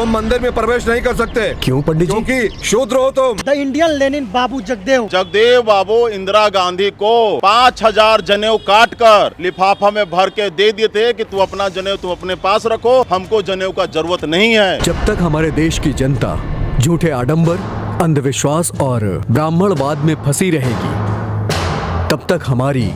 तुम मंदिर में प्रवेश नहीं कर सकते। क्यों पंडित जी? क्योंकि शूद्र हो तुम। द इंडियन लेनिन बाबू जगदेव जगदेव बाबू इंदिरा गांधी को 5000 जनेऊ काट कर लिफाफा में भर के दे दिए थे कि तू अपना जनेऊ तुम अपने पास रखो, हमको जनेऊ का जरूरत नहीं है। जब तक हमारे देश की जनता झूठे आडंबर, अंधविश्वास और ब्राह्मणवाद में फंसी रहेगी, तब तक हमारी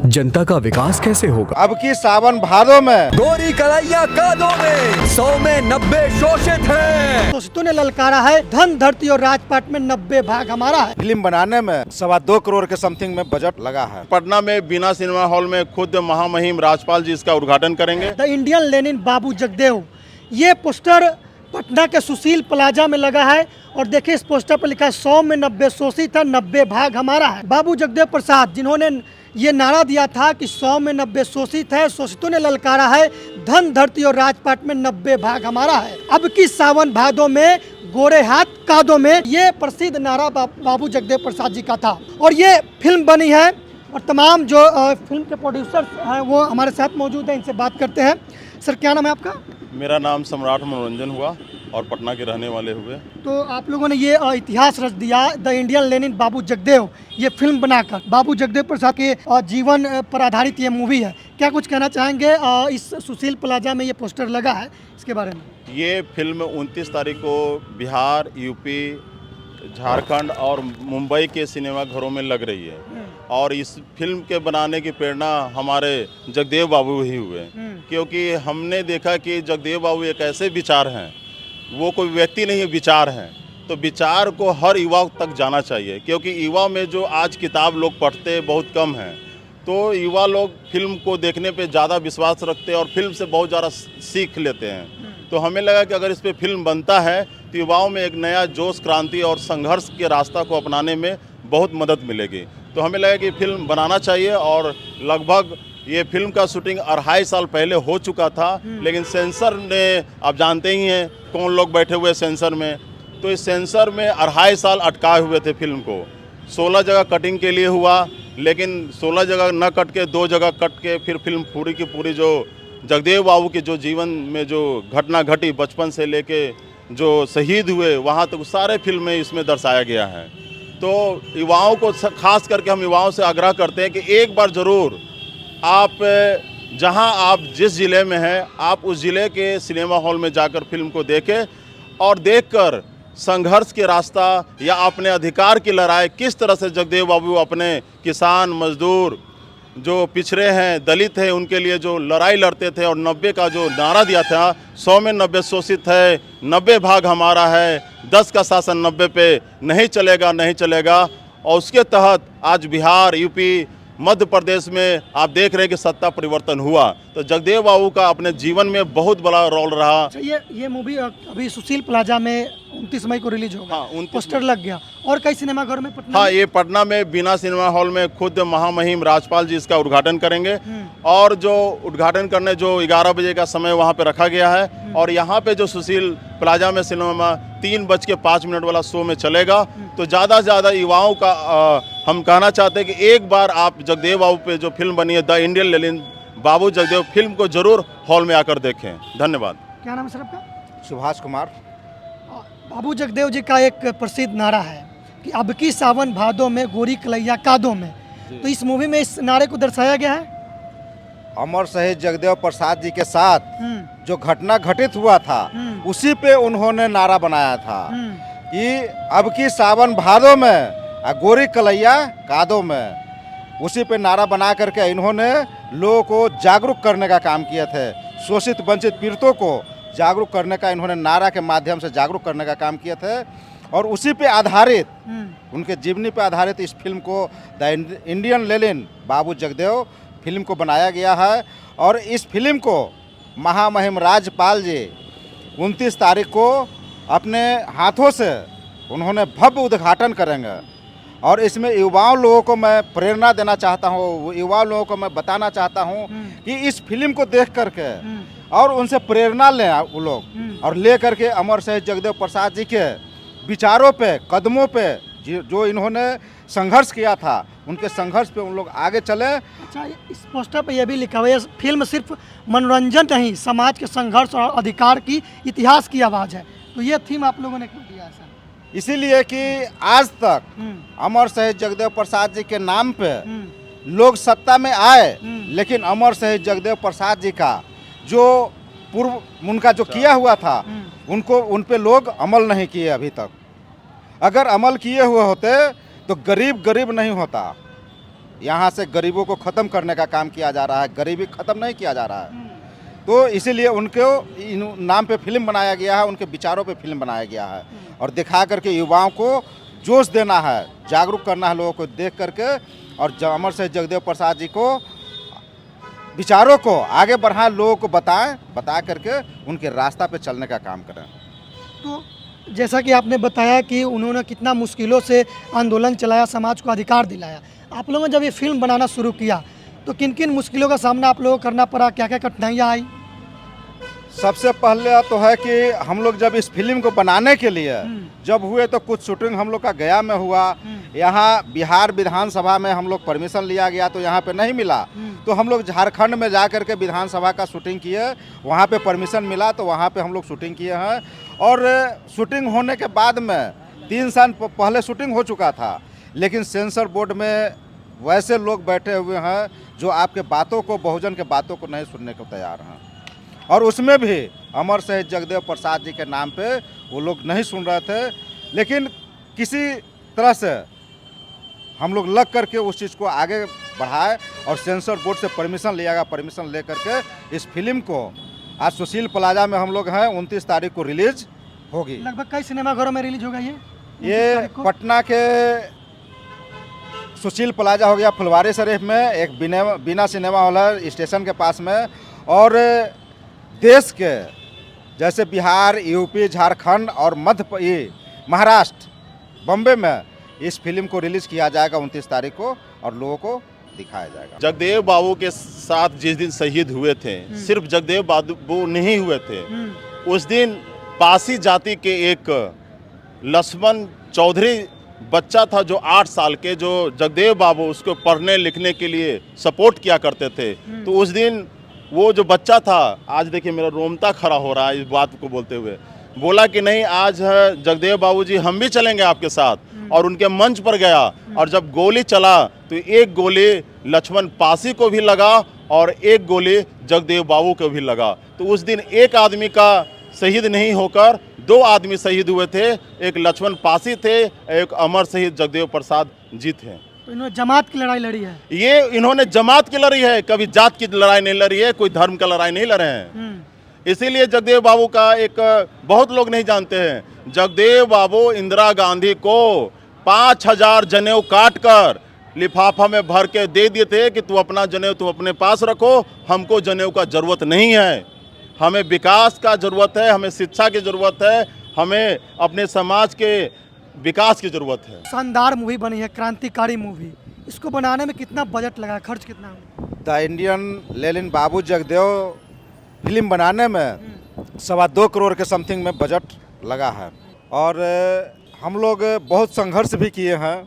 जनता का विकास कैसे होगा? अब की सावन भादों में गोरी कलैया कादों में 100 में 90 शोषित है। शोषितों ने ललकारा है, धन धरती और राजपाट में 90 भाग हमारा है। फिल्म बनाने में 2.25 करोड़ के समथिंग में बजट लगा है। पटना में बिना सिनेमा हॉल में खुद महामहिम राजपाल जी इसका उद्घाटन करेंगे। द इंडियन लेनिन बाबू जगदेव, ये पोस्टर पटना के सुशील प्लाजा में लगा है और देखिए इस पोस्टर पर लिखा है 100 में 90 शोषित है, 90 भाग हमारा है। बाबू जगदेव प्रसाद जिन्होंने ये नारा दिया था कि 100 में 90 शोषित है, शोषितों ने ललकारा है, धन धरती और राजपाट में 90 भाग हमारा है। अब की सावन भादों में गोरे हाथ कादों में, ये प्रसिद्ध नारा बाबू जगदेव प्रसाद जी का था। और ये फिल्म बनी है और तमाम जो फिल्म के प्रोड्यूसर्स हैं वो हमारे साथ मौजूद हैं, इनसे बात करते हैं। सर क्या नाम है आपका? मेरा नाम सम्राट मनोरंजन हुआ और पटना के रहने वाले हुए। तो आप लोगों ने ये इतिहास रच दिया, द इंडियन लेनिन बाबू जगदेव, ये फिल्म बनाकर बाबू जगदेव प्रसाद के जीवन पर आधारित ये मूवी है। क्या कुछ कहना चाहेंगे? इस सुशील प्लाजा में ये पोस्टर लगा है, इसके बारे में। ये फिल्म 29 तारीख को बिहार, यूपी, झारखंड और मुंबई के सिनेमाघरों में लग रही है और इस फिल्म के बनाने की प्रेरणा हमारे जगदेव बाबू ही हुए, क्योंकि हमने देखा कि जगदेव बाबू एक ऐसे विचार हैं, वो कोई व्यक्ति नहीं है, विचार हैं। तो विचार को हर युवा तक जाना चाहिए, क्योंकि युवा में जो आज किताब लोग पढ़ते बहुत कम हैं, तो युवा लोग फिल्म को देखने पे ज़्यादा विश्वास रखते हैं और फिल्म से बहुत ज़्यादा सीख लेते हैं। तो हमें लगा कि अगर इस पे फिल्म बनता है तो युवाओं में एक नया जोश, क्रांति और संघर्ष के रास्ता को अपनाने में बहुत मदद मिलेगी। तो हमें लगा कि फिल्म बनाना चाहिए और लगभग ये फिल्म का शूटिंग 2.5 साल पहले हो चुका था, लेकिन सेंसर ने, आप जानते ही हैं कौन लोग बैठे हुए सेंसर में, तो इस सेंसर में 2.5 साल अटकाए हुए थे फिल्म को। 16 जगह कटिंग के लिए हुआ, लेकिन 16 जगह न कट के 2 जगह कट के फिर फिल्म पूरी की पूरी जो जगदेव बाबू के जो जीवन में जो घटना घटी, बचपन से लेके जो शहीद हुए वहाँ तक सारे फिल्म में इसमें दर्शाया गया है। तो युवाओं को, खास करके हम युवाओं से आग्रह करते हैं कि एक बार ज़रूर आप जहां आप जिस ज़िले में हैं, आप उस ज़िले के सिनेमा हॉल में जाकर फिल्म को देखें और देखकर संघर्ष के रास्ता या अपने अधिकार की लड़ाई किस तरह से जगदेव बाबू अपने किसान, मजदूर, जो पिछड़े हैं, दलित हैं, उनके लिए जो लड़ाई लड़ते थे और 90 का जो नारा दिया था, 100 में 90 शोषित है, 90 भाग हमारा है, 10 का शासन 90 पे नहीं चलेगा, नहीं चलेगा। और उसके तहत आज बिहार, यूपी, मध्य प्रदेश में आप देख रहे हैं कि सत्ता परिवर्तन हुआ। तो जगदेव बाबू का अपने जीवन में बहुत बड़ा रोल रहा। अच्छा, ये मूवी अभी सुशील प्लाजा में 29 मई को रिलीज होगा। हाँ, 29 पोस्टर लग गया। और कई सिनेमाघर में पटना हाँ, ये पटना में बिना सिनेमा हॉल में खुद महामहिम राजपाल जी इसका उद्घाटन करेंगे और जो उद्घाटन करने जो 11 बजे का समय वहाँ पे रखा गया है और यहाँ पे जो सुशील प्लाजा में सिनेमा 3:05 वाला शो में चलेगा। तो ज़्यादा से ज़्यादा युवाओं का हम कहना चाहते हैं कि एक बार आप जगदेव बाबू पे जो फिल्म बनी है the Indian Lenin Babu Jagdev, film को जरूर हॉल में आकर देखें। धन्यवाद। क्या नाम है सर आपका? सुभाष कुमार। बाबू जगदेव जी का एक प्रसिद्ध नारा है कि अब की सावन भादों में गोरी कलैया कादों में, तो इस मूवी में इस नारे को दर्शाया गया है। अमर शहीद जगदेव प्रसाद जी के साथ जो घटना घटित हुआ था उसी पे उन्होंने नारा बनाया था कि अब की सावन भादों में गोरी कलैया कादों में। उसी पे नारा बना करके इन्होंने लोगों को जागरूक करने का काम किए थे, शोषित वंचित पीड़ितों को जागरूक करने का इन्होंने नारा के माध्यम से जागरूक करने का काम किए थे। और उसी पे आधारित, उनके जीवनी पे आधारित इस फिल्म को the Indian Lenin Babu Jagdev film को बनाया गया है। और इस फिल्म को महामहिम राजपाल जी 29 तारीख को अपने हाथों से उन्होंने भव्य उद्घाटन करेंगे। और इसमें युवाओं लोगों को मैं प्रेरणा देना चाहता हूँ, युवा लोगों को मैं बताना चाहता हूँ कि इस फिल्म को देख करके और उनसे प्रेरणा लें वो लोग, और ले करके अमर शहीद जगदेव प्रसाद जी के विचारों पे, कदमों पे जो इन्होंने संघर्ष किया था उनके संघर्ष पे उन लोग आगे चले। अच्छा, इस पोस्टर पे यह भी लिखा हुआ है ये फिल्म सिर्फ मनोरंजन नहीं, समाज के संघर्ष और अधिकार की इतिहास की आवाज़ है। तो ये थीम आप लोगों ने क्यों दिया है सर? इसीलिए कि आज तक अमर शहीद जगदेव प्रसाद जी के नाम पे लोग सत्ता में आए, लेकिन अमर शहीद जगदेव प्रसाद जी का जो पूर्व उनका जो किया हुआ था उन पे लोग अमल नहीं किए अभी तक। अगर अमल किए हुए होते तो गरीब गरीब नहीं होता। यहाँ से गरीबों को ख़त्म करने का काम किया जा रहा है, गरीबी ख़त्म नहीं किया जा रहा है। तो इसीलिए उनके नाम पे फिल्म बनाया गया है, उनके विचारों पे फिल्म बनाया गया है और दिखा करके युवाओं को जोश देना है, जागरूक करना है लोगों को देख करके, और अमर शहीद जगदेव प्रसाद जी को विचारों को आगे बढ़ाएं, लोगों को बता करके उनके रास्ता पे चलने का काम करें। तो जैसा कि आपने बताया कि उन्होंने कितना मुश्किलों से आंदोलन चलाया, समाज को अधिकार दिलाया। आप लोगों ने जब ये फिल्म बनाना शुरू किया तो किन किन मुश्किलों का सामना आप लोगों को करना पड़ा, क्या क्या कठिनाइयाँ आई? सबसे पहले तो है कि हम लोग जब इस फिल्म को बनाने के लिए जब हुए तो कुछ शूटिंग हम लोग का गया में हुआ। यहाँ बिहार विधानसभा में हम लोग परमिशन लिया गया तो यहाँ पे नहीं मिला, तो हम लोग झारखंड में जा कर के विधानसभा का शूटिंग किए, वहाँ पे परमिशन मिला तो वहाँ पे हम लोग शूटिंग किए हैं। और शूटिंग होने के बाद में 3 साल पहले शूटिंग हो चुका था, लेकिन सेंसर बोर्ड में वैसे लोग बैठे हुए हैं जो आपके बातों को, बहुजन के बातों को नहीं सुनने को तैयार हैं। और उसमें भी अमर शहीद जगदेव प्रसाद जी के नाम पे वो लोग नहीं सुन रहे थे, लेकिन किसी तरह से हम लोग लग करके उस चीज़ को आगे बढ़ाए और सेंसर बोर्ड से परमिशन लिया गया। परमिशन ले करके इस फिल्म को आज सुशील प्लाजा में हम लोग हैं, 29 तारीख को रिलीज होगी। लगभग कई सिनेमाघरों में रिलीज होगा ये पटना के सुशील प्लाजा हो गया, फुलवारी शरीफ में एक बीना सिनेमा हॉल है स्टेशन के पास में, और देश के जैसे बिहार, यूपी, झारखंड और महाराष्ट्र, बम्बे में इस फिल्म को रिलीज़ किया जाएगा 29 तारीख को और लोगों को दिखाया जाएगा। जगदेव बाबू के साथ जिस दिन शहीद हुए थे, सिर्फ जगदेव बाबू नहीं हुए थे, उस दिन पासी जाति के एक लक्ष्मण चौधरी बच्चा था जो 8 साल के, जो जगदेव बाबू उसको पढ़ने लिखने के लिए सपोर्ट किया करते थे। तो उस दिन वो जो बच्चा था, आज देखिए मेरा रोमता खड़ा हो रहा है इस बात को बोलते हुए, बोला कि नहीं आज जगदेव बाबूजी हम भी चलेंगे आपके साथ, और उनके मंच पर गया। और जब गोली चला तो एक गोली लक्ष्मण पासी को भी लगा और एक गोली जगदेव बाबू को भी लगा। तो उस दिन एक आदमी का शहीद नहीं होकर 2 आदमी शहीद हुए थे, एक लक्ष्मण पासी थे, एक अमर शहीद जगदेव प्रसाद जी थे। तो इन्होंने जमात की लड़ाई लड़ी है। ये इन्होंने जमात की लड़ी है, कभी जात की लड़ाई नहीं लड़ी है, कोई धर्म का लड़ाई नहीं लड़े हैं। इसीलिए जगदेव बाबू का एक बहुत लोग नहीं जानते हैं, जगदेव बाबू इंदिरा गांधी को 5000 जनेऊ काट कर लिफाफा में भर के दे दिए थे कि तू अपना जनेऊ तू अपने पास रखो, हमको जनेऊ का जरूरत नहीं है, हमें विकास का जरूरत है, हमें शिक्षा की जरूरत है, हमें अपने समाज के विकास की जरूरत है। शानदार मूवी बनी है, क्रांतिकारी मूवी। इसको बनाने में कितना बजट लगा, खर्च कितना हुआ? The Indian Lenin Babu Jagdev film बनाने में 2.25 करोड़ के समथिंग में बजट लगा है। और हम लोग बहुत संघर्ष भी किए हैं,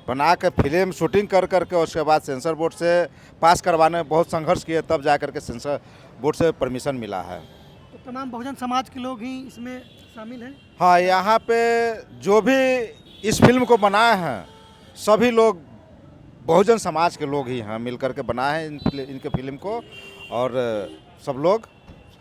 बना के फिल्म शूटिंग कर करके उसके बाद सेंसर बोर्ड से पास करवाने में बहुत संघर्ष किए, तब जा करके सेंसर बोर्ड से परमिशन मिला है। तो तमाम बहुजन समाज के लोग ही इसमें शामिल हैं? हाँ, यहाँ पे जो भी इस फिल्म को बनाए हैं सभी लोग बहुजन समाज के लोग ही हैं, मिल करके बनाए हैं इनके फिल्म को, और सब लोग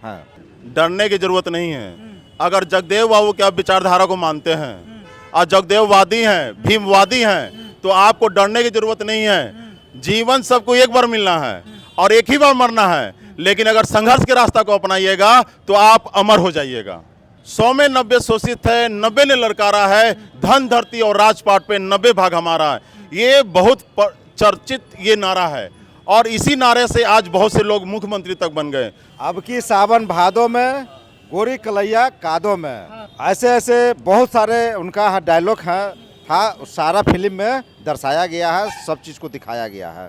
हैं। डरने की जरूरत नहीं है। अगर जगदेव बाबू के आप विचारधारा को मानते हैं और जगदेववादी हैं, भीमवादी हैं, तो आपको डरने की जरूरत नहीं है। जीवन सबको एक बार मिलना है और एक ही बार मरना है, लेकिन अगर संघर्ष के रास्ता को अपनाइएगा तो आप अमर हो जाइएगा। 100 में 90 शोषित है, 90 ने ललकारा है, धन धरती और राजपाट पे 90 भाग हमारा है। ये बहुत चर्चित ये नारा है और इसी नारे से आज बहुत से लोग मुख्यमंत्री तक बन गए। अब की सावन भादों में गोरी कलैया कादों में, ऐसे ऐसे बहुत सारे उनका डायलॉग है था, सारा फिल्म में दर्शाया गया है, सब चीज़ को दिखाया गया है।